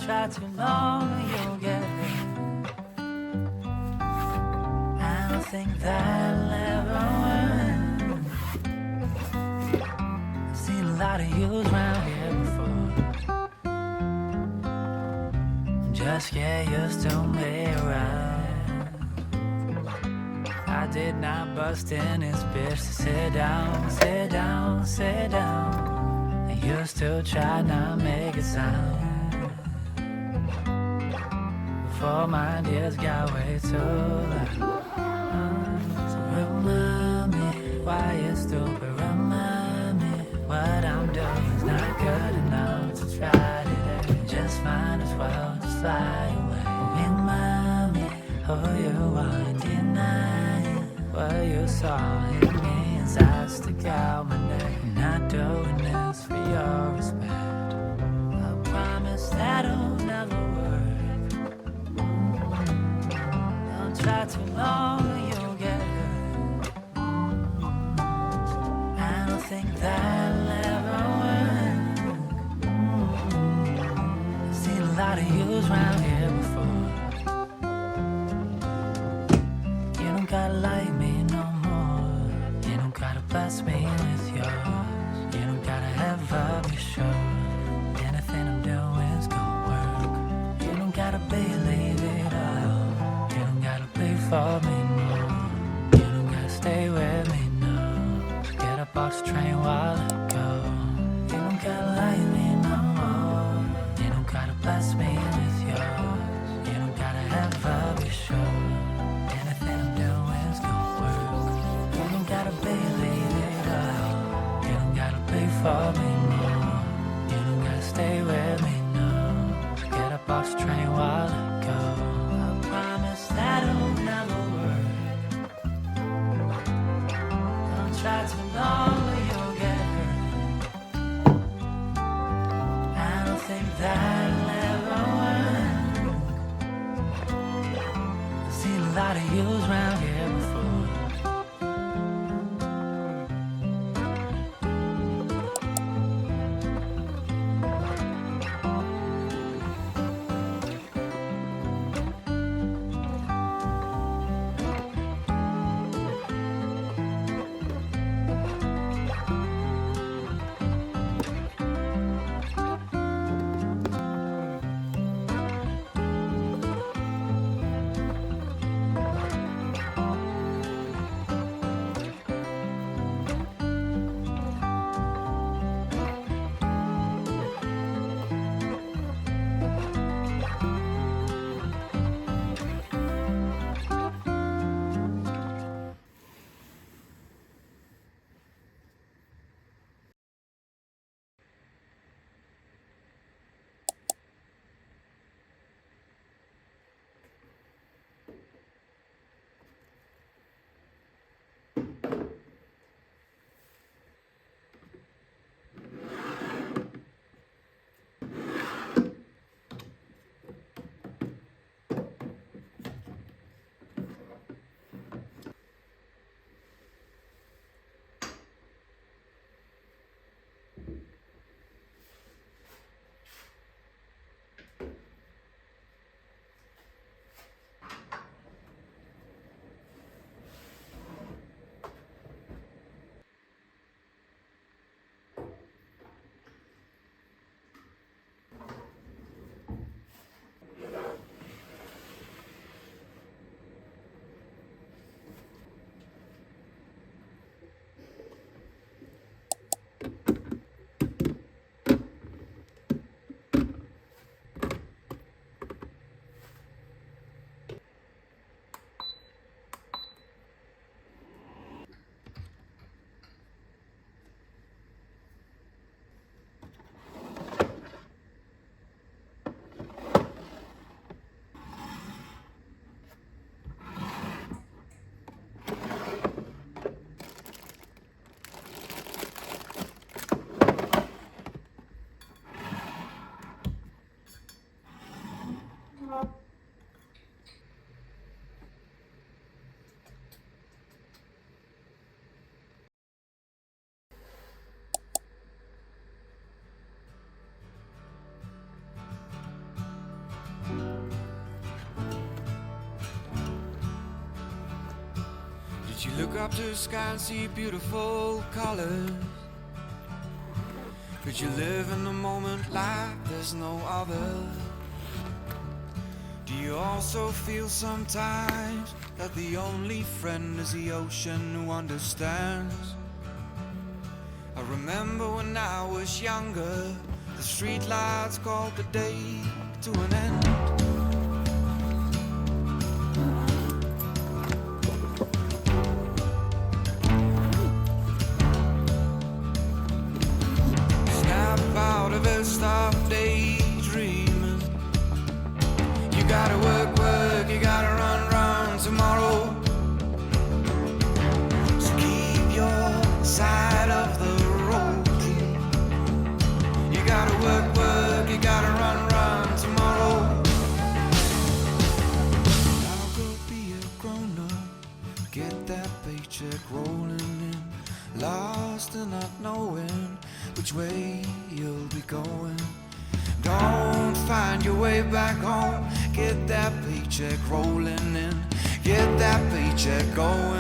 try too long and you'll get hurt. I don't think that'll ever work. I've seen a lot of yous round here before. Just get used to me around. I did not bust in this bitch to sit down, sit down, sit down. And you still try not make it sound. Before my ideas got way too loud. So remind me why you're stupid. Remind me what I'm doing is not good enough to try today. Just might as well just fly away. Remind me who you are and deny what you saw in me inside. Stick out my neck. Not doing this for your respect. I promise that'll never work. Don't try too long or you'll get hurt. I don't think that'll ever work. I've seen a lot of yous round here before. You don't gotta like me no more. You don't gotta bless me with yours. You don't gotta ever be sure anything I'm doing is gonna work. You don't gotta believe it all. You don't gotta be for me more. You don't gotta stay with me now. Get up off the train while I go. You don't gotta like me no more. You don't gotta bless me with yours. You don't gotta ever be sure anything I'm doing is gonna work. You don't gotta believe it all. You don't gotta be for me more. You don't gotta stay with me now. Get up off the train while I go. I promise that'll never work. Don't try too long or you'll get hurt. I don't think that'll ever work. I've seen a lot of yous round here before. look up to the sky and see beautiful colors. Could you live in the moment like there's no other? Do you also feel sometimes that the only friend is the ocean who understands? I remember when I was younger, the streetlights called the day to an end. Snap out of it, stop daydreaming. You gotta work, you gotta run tomorrow. So keep your side of the road clean. You gotta work, you gotta run tomorrow. Now go be a grown-up, get that paycheck rolling in, lost and not knowing which way you'll be going. Don't find your way back home, get that paycheck rolling in, get that paycheck going.